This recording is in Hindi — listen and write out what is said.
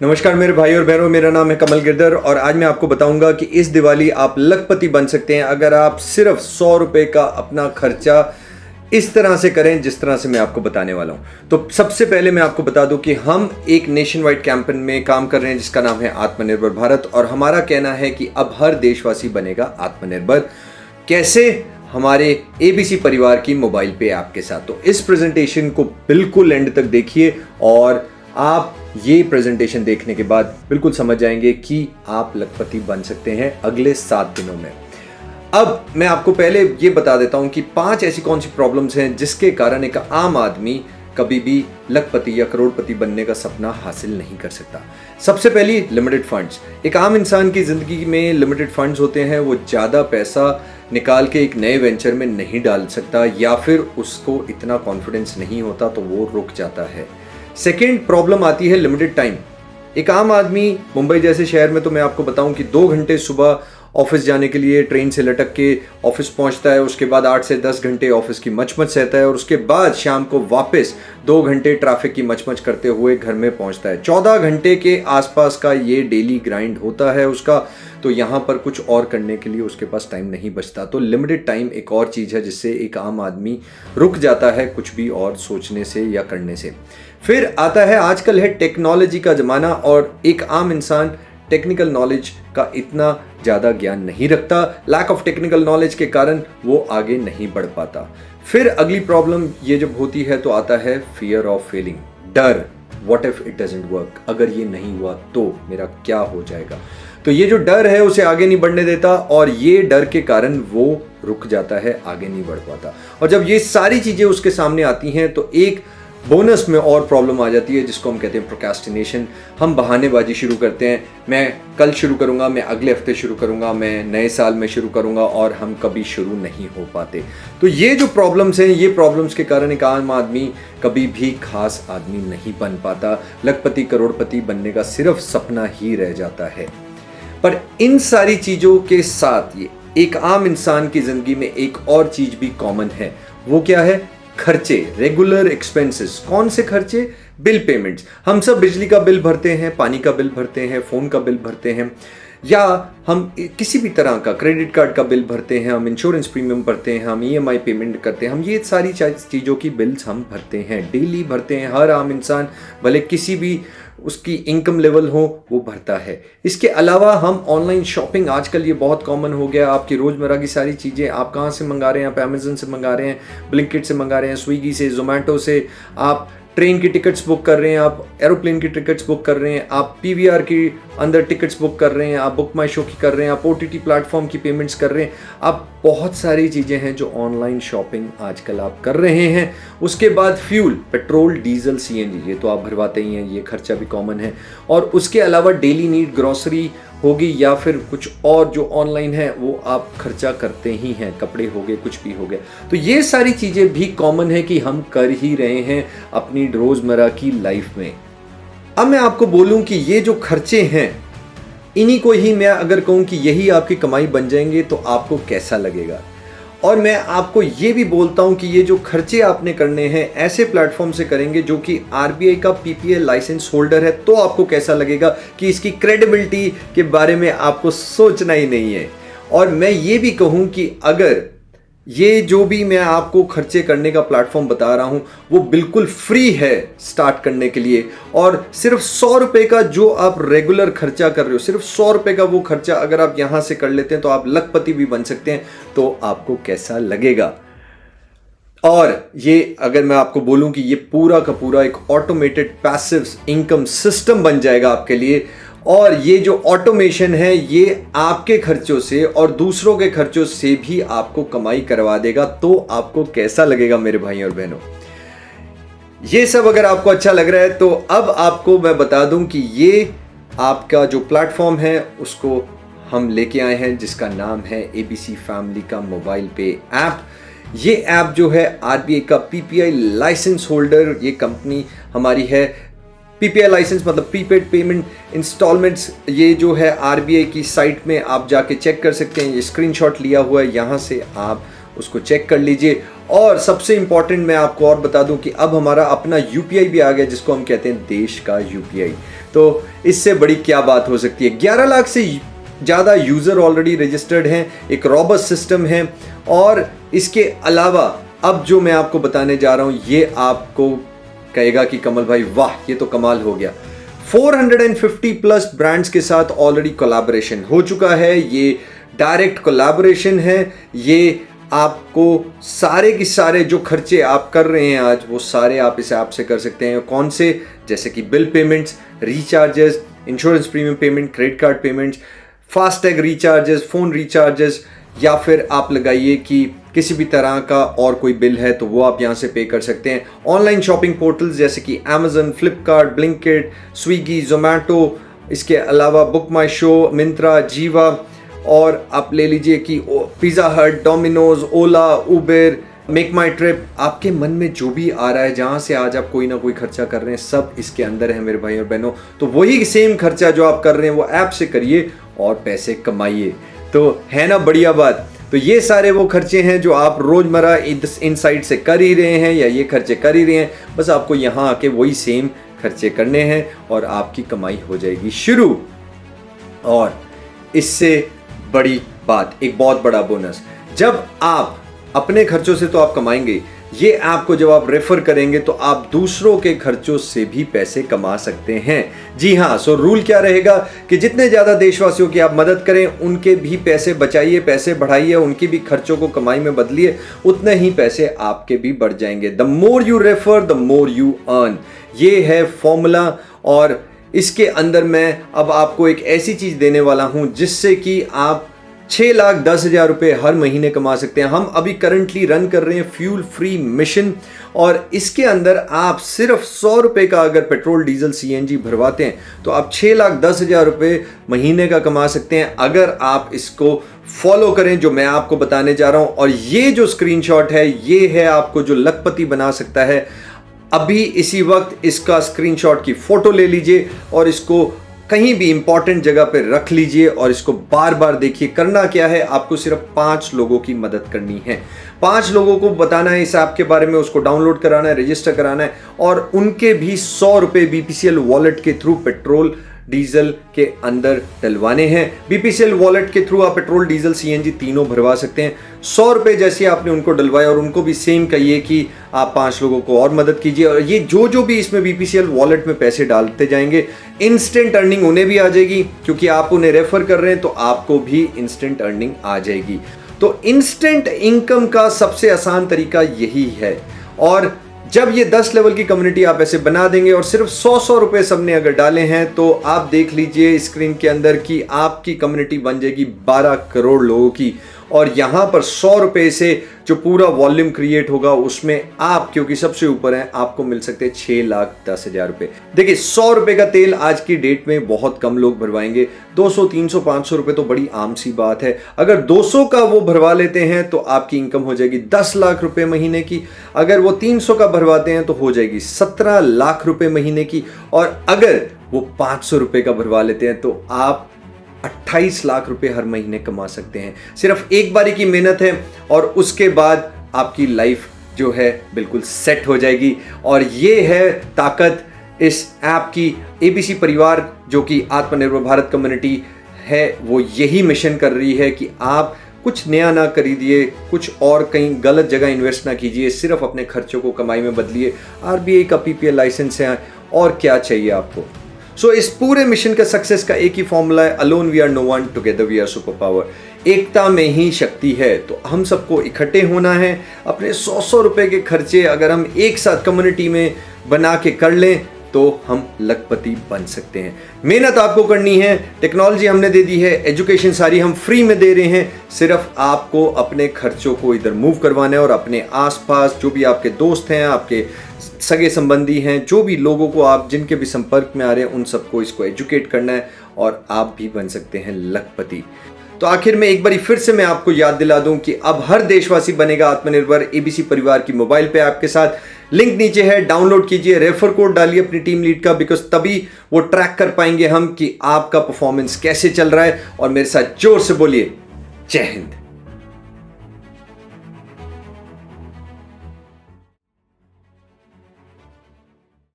नमस्कार मेरे भाई और बहनों, मेरा नाम है कमल गिरधर और आज मैं आपको बताऊंगा कि इस दिवाली आप लखपति बन सकते हैं अगर आप सिर्फ 100 रुपए का अपना खर्चा इस तरह से करें जिस तरह से मैं आपको बताने वाला हूं। तो सबसे पहले मैं आपको बता दूं कि हम एक नेशन वाइड कैंपेन में काम कर रहे हैं जिसका नाम है आत्मनिर्भर भारत, और हमारा कहना है कि अब हर देशवासी बनेगा आत्मनिर्भर। कैसे? हमारे एबीसी परिवार की मोबाइल पे ऐप के साथ। तो इस प्रेजेंटेशन को बिल्कुल एंड तक देखिए और आप ये प्रेजेंटेशन देखने के बाद बिल्कुल समझ जाएंगे कि आप लखपति बन सकते हैं अगले 7 दिनों में। अब मैं आपको पहले ये बता देता हूं कि 5 ऐसी कौन सी प्रॉब्लम्स हैं जिसके कारण एक आम आदमी कभी भी लखपति या करोड़पति बनने का सपना हासिल नहीं कर सकता। सबसे पहली, लिमिटेड फंड्स। एक आम इंसान की जिंदगी में लिमिटेड फंड्स होते हैं। वो ज़्यादा पैसा निकाल के एक नए वेंचर में नहीं डाल सकता, या फिर उसको इतना कॉन्फिडेंस नहीं होता तो वो रुक जाता है। सेकेंड प्रॉब्लम आती है लिमिटेड टाइम। एक आम आदमी मुंबई जैसे शहर में, तो मैं आपको बताऊं कि 2 घंटे सुबह ऑफिस जाने के लिए ट्रेन से लटक के ऑफिस पहुंचता है, उसके बाद 8 से 10 घंटे ऑफिस की मचमच सहता है और उसके बाद शाम को वापस 2 घंटे ट्रैफिक की मचमच करते हुए घर में पहुंचता है। 14 घंटे के आसपास का ये डेली ग्राइंड होता है उसका। तो यहाँ पर कुछ और करने के लिए उसके पास टाइम नहीं बचता। तो लिमिटेड टाइम एक और चीज़ है जिससे एक आम आदमी रुक जाता है कुछ भी और सोचने से या करने से। फिर आता है, आजकल है टेक्नोलॉजी का ज़माना और एक आम इंसान टेक्निकल नॉलेज का इतना ज़्यादा ज्ञान नहीं रखता। लैक ऑफ टेक्निकल नॉलेज के कारण वो आगे नहीं बढ़ पाता। फिर अगली प्रॉब्लम ये जब होती है तो आता है फियर ऑफ फेलिंग, डर। What if it doesn't work? अगर ये नहीं हुआ तो मेरा क्या हो जाएगा? तो ये जो डर है उसे आगे नहीं बढ़ने देता और ये डर के कारण वो रुक जाता है, आगे नहीं बढ़ पाता। और जब ये सारी चीज़ें उसके सामने आती हैं तो एक बोनस में और प्रॉब्लम आ जाती है जिसको हम कहते हैं प्रोक्रेस्टिनेशन। हम बहानेबाजी शुरू करते हैं। मैं कल शुरू करूंगा, मैं अगले हफ्ते शुरू करूंगा, मैं नए साल में शुरू करूंगा, और हम कभी शुरू नहीं हो पाते। तो ये जो प्रॉब्लम्स हैं, ये प्रॉब्लम्स के कारण एक आम आदमी कभी भी खास आदमी नहीं बन पाता। लखपति करोड़पति बनने का सिर्फ सपना ही रह जाता है। पर इन सारी चीज़ों के साथ ये एक आम इंसान की जिंदगी में एक और चीज़ भी कॉमन है। वो क्या है? खर्चे, रेगुलर एक्सपेंसेस। कौन से खर्चे? Bill payments. हम सब बिजली का बिल भरते हैं, पानी का बिल भरते हैं, फ़ोन का बिल भरते हैं, या हम किसी भी तरह का क्रेडिट कार्ड का बिल भरते हैं, हम इंश्योरेंस प्रीमियम भरते हैं, हम ईएमआई पेमेंट करते हैं। हम ये सारी चीज़ों की बिल्स हम भरते हैं, डेली भरते हैं। हर आम इंसान, भले किसी भी उसकी इनकम लेवल हो, वो भरता है। इसके अलावा हम ऑनलाइन शॉपिंग, आजकल ये बहुत कॉमन हो गया। आपकी रोज़मर्रा की सारी चीज़ें आप कहाँ से मंगा रहे हैं? आप अमेजन से मंगा रहे हैं, ब्लिंकिट से मंगा रहे हैं, स्विगी से, जोमेटो से। आप ट्रेन की टिकट्स बुक कर रहे हैं, आप एरोप्लेन की टिकट्स बुक कर रहे हैं, आप पीवीआर की अंदर टिकट्स बुक कर रहे हैं, आप बुक माई शो की कर रहे हैं, आप ओटीटी प्लेटफॉर्म की पेमेंट्स कर रहे हैं। आप बहुत सारी चीज़ें हैं जो ऑनलाइन शॉपिंग आजकल आप कर रहे हैं। उसके बाद फ्यूल, पेट्रोल, डीजल, सीएनजी, ये तो आप भरवाते ही हैं, ये खर्चा भी कॉमन है। और उसके अलावा डेली नीड ग्रॉसरी होगी या फिर कुछ और जो ऑनलाइन है वो आप खर्चा करते ही हैं, कपड़े हो गए, कुछ भी हो गया। तो ये सारी चीज़ें भी कॉमन है कि हम कर ही रहे हैं अपनी रोज़मर्रा की लाइफ में। अब मैं आपको बोलूं कि ये जो खर्चे हैं, इन्हीं को ही मैं अगर कहूं कि यही आपकी कमाई बन जाएंगे तो आपको कैसा लगेगा? और मैं आपको ये भी बोलता हूं कि ये जो खर्चे आपने करने हैं ऐसे प्लेटफॉर्म से करेंगे जो कि आरबीआई का पीपीआई लाइसेंस होल्डर है, तो आपको कैसा लगेगा कि इसकी क्रेडिबिलिटी के बारे में आपको सोचना ही नहीं है। और मैं ये भी कहूं कि अगर ये जो भी मैं आपको खर्चे करने का प्लेटफॉर्म बता रहा हूं वो बिल्कुल फ्री है स्टार्ट करने के लिए, और सिर्फ 100 रुपए का जो आप रेगुलर खर्चा कर रहे हो, सिर्फ 100 रुपए का वो खर्चा अगर आप यहां से कर लेते हैं तो आप लखपति भी बन सकते हैं। तो आपको कैसा लगेगा? और ये अगर मैं आपको बोलूं कि ये पूरा का पूरा एक ऑटोमेटेड पैसिव इनकम सिस्टम बन जाएगा आपके लिए, और ये जो ऑटोमेशन है ये आपके खर्चों से और दूसरों के खर्चों से भी आपको कमाई करवा देगा, तो आपको कैसा लगेगा मेरे भाई और बहनों? ये सब अगर आपको अच्छा लग रहा है तो अब आपको मैं बता दूं कि ये आपका जो प्लेटफॉर्म है उसको हम लेके आए हैं जिसका नाम है एबीसी फैमिली का मोबाइल पे ऐप। ये ऐप जो है आरबीआई का पीपीआई लाइसेंस होल्डर, ये कंपनी हमारी है। पीपीआई लाइसेंस मतलब प्रीपेड पेमेंट इंस्टॉलमेंट्स, ये जो है आरबीआई की साइट में आप जाके चेक कर सकते हैं। ये स्क्रीनशॉट लिया हुआ है, यहाँ से आप उसको चेक कर लीजिए। और सबसे इंपॉर्टेंट मैं आपको और बता दूं कि अब हमारा अपना यूपीआई भी आ गया जिसको हम कहते हैं देश का यूपीआई। तो इससे बड़ी क्या बात हो सकती है। 11 लाख से ज़्यादा यूज़र ऑलरेडी रजिस्टर्ड हैं, एक रॉबस्ट सिस्टम है, और इसके अलावा अब जो मैं आपको बताने जा रहा हूँ ये आपको कहेगा कि कमल भाई वाह, ये तो कमाल हो गया। 450 प्लस ब्रांड्स के साथ ऑलरेडी कोलैबोरेशन हो चुका है। ये डायरेक्ट कोलैबोरेशन है। ये आपको सारे के सारे जो खर्चे आप कर रहे हैं आज, वो सारे आप इस ऐप से कर सकते हैं। कौन से? जैसे कि bill payments, recharges, insurance premium payment, credit card payments, FASTag recharges, phone recharges, या फिर आप लगाइए कि किसी भी तरह का और कोई बिल है तो वो आप यहाँ से पे कर सकते हैं। ऑनलाइन शॉपिंग पोर्टल्स जैसे कि Amazon, Flipkart, Blinkit, Swiggy, Zomato, इसके अलावा बुक माई शो, मिंत्रा, जीवा, और आप ले लीजिए कि पिज़्ज़ा हट, डोमिनोज, ओला, उबेर, मेक माई ट्रिप। आपके मन में जो भी आ रहा है, जहाँ से आज आप कोई ना कोई खर्चा कर रहे हैं, सब इसके अंदर है मेरे भाई और बहनों। तो वही सेम खर्चा जो आप कर रहे हैं वो ऐप से करिए और पैसे कमाइए। तो है ना बढ़िया बात। तो ये सारे वो खर्चे हैं जो आप रोज़मर्रा इन साइट से कर ही रहे हैं, या ये खर्चे कर ही रहे हैं, बस आपको यहाँ आके वही सेम खर्चे करने हैं और आपकी कमाई हो जाएगी शुरू। और इससे बड़ी बात, एक बहुत बड़ा बोनस, जब आप अपने खर्चों से तो आप कमाएंगे, ये ऐप को जब आप रेफर करेंगे तो आप दूसरों के खर्चों से भी पैसे कमा सकते हैं। जी हाँ, सो रूल क्या रहेगा कि जितने ज़्यादा देशवासियों की आप मदद करें, उनके भी पैसे बचाइए, पैसे बढ़ाइए, उनकी भी खर्चों को कमाई में बदलिए, उतने ही पैसे आपके भी बढ़ जाएंगे। The more you refer the more you earn, ये है फॉर्मूला। और इसके अंदर मैं अब आपको एक ऐसी चीज़ देने वाला हूँ जिससे कि आप 6,10,000 रुपये हर महीने कमा सकते हैं। हम अभी करंटली रन कर रहे हैं फ्यूल फ्री मिशन, और इसके अंदर आप सिर्फ 100 रुपये का अगर पेट्रोल, डीजल, सीएनजी भरवाते हैं तो आप 6,10,000 रुपये महीने का कमा सकते हैं, अगर आप इसको फॉलो करें जो मैं आपको बताने जा रहा हूं। और ये जो स्क्रीनशॉट है, ये है आपको जो लखपति बना सकता है। अभी इसी वक्त इसका स्क्रीनशॉट की फोटो ले लीजिए और इसको कहीं भी इंपॉर्टेंट जगह पे रख लीजिए और इसको बार बार देखिए। करना क्या है, आपको सिर्फ 5 लोगों की मदद करनी है। 5 लोगों को बताना है इस ऐप के बारे में, उसको डाउनलोड कराना है, रजिस्टर कराना है, और उनके भी 100 रुपये बीपीसीएल वॉलेट के थ्रू पेट्रोल डीजल के अंदर डलवाने हैं। बीपीसीएल वॉलेट के थ्रू आप पेट्रोल, डीजल, सीएनजी तीनों भरवा सकते हैं। 100 रुपये जैसे आपने उनको डलवाए, और उनको भी सेम कहिए कि आप 5 लोगों को और मदद कीजिए। और ये जो भी इसमें बीपीसीएल वॉलेट में पैसे डालते जाएंगे, इंस्टेंट अर्निंग उन्हें भी आ जाएगी, क्योंकि आप उन्हें रेफर कर रहे हैं तो आपको भी इंस्टेंट अर्निंग आ जाएगी। तो इंस्टेंट इनकम का सबसे आसान तरीका यही है। और जब ये 10 लेवल की कम्युनिटी आप ऐसे बना देंगे और सिर्फ 100 रुपए सबने अगर डाले हैं, तो आप देख लीजिए स्क्रीन के अंदर कि आपकी कम्युनिटी बन जाएगी 12 करोड़ लोगों की। और यहाँ पर 100 रुपए से जो पूरा वॉल्यूम क्रिएट होगा, उसमें आप क्योंकि सबसे ऊपर हैं, आपको मिल सकते हैं 6,10,000 रुपए। देखिए 100 रुपए का तेल आज की डेट में बहुत कम लोग भरवाएंगे। 200, 300, 500 रुपए तो बड़ी आम सी बात है। अगर 200 का वो भरवा लेते हैं तो आपकी इनकम हो जाएगी 10 लाख रुपए महीने की। अगर वो 300 का भरवाते हैं तो हो जाएगी 17 लाख रुपए महीने की। और अगर वो 500 रुपए का भरवा लेते हैं तो आप 28 लाख रुपए हर महीने कमा सकते हैं। सिर्फ एक बारी की मेहनत है और उसके बाद आपकी लाइफ जो है बिल्कुल सेट हो जाएगी। और ये है ताकत इस ऐप की। एबीसी परिवार जो कि आत्मनिर्भर भारत कम्युनिटी है, वो यही मिशन कर रही है कि आप कुछ नया ना खरीदिए, कुछ और कहीं गलत जगह इन्वेस्ट ना कीजिए, सिर्फ अपने खर्चों को कमाई में बदलिए। आरबीआई का पीपीएल लाइसेंस है, और क्या चाहिए आपको। सो इस पूरे मिशन का सक्सेस का एक ही फॉर्मूला है, alone we are no one, together we are super power. एकता में ही शक्ति है। तो हम सबको इकट्ठे होना है। अपने 100 रुपए के खर्चे अगर हम एक साथ कम्युनिटी में बना के कर लें तो हम लखपति बन सकते हैं। मेहनत आपको करनी है, टेक्नोलॉजी हमने दे दी है, एजुकेशन सारी हम फ्री में दे रहे हैं। सिर्फ आपको अपने खर्चों को इधर मूव करवाना है और अपने आसपास जो भी आपके दोस्त हैं, आपके सगे संबंधी हैं, जो भी लोगों को आप जिनके भी संपर्क में आ रहे हैं, उन सबको इसको एजुकेट करना है और आप भी बन सकते हैं लखपति। तो आखिर में एक बार फिर से मैं आपको याद दिला दूं कि अब हर देशवासी बनेगा आत्मनिर्भर एबीसी परिवार की मोबाइल पे ऐप के साथ। लिंक नीचे है, डाउनलोड कीजिए, रेफर कोड डालिए अपनी टीम लीड का, बिकॉज तभी वो ट्रैक कर पाएंगे हम कि आपका परफॉर्मेंस कैसे चल रहा है। और मेरे साथ जोर से बोलिए, जय हिंद।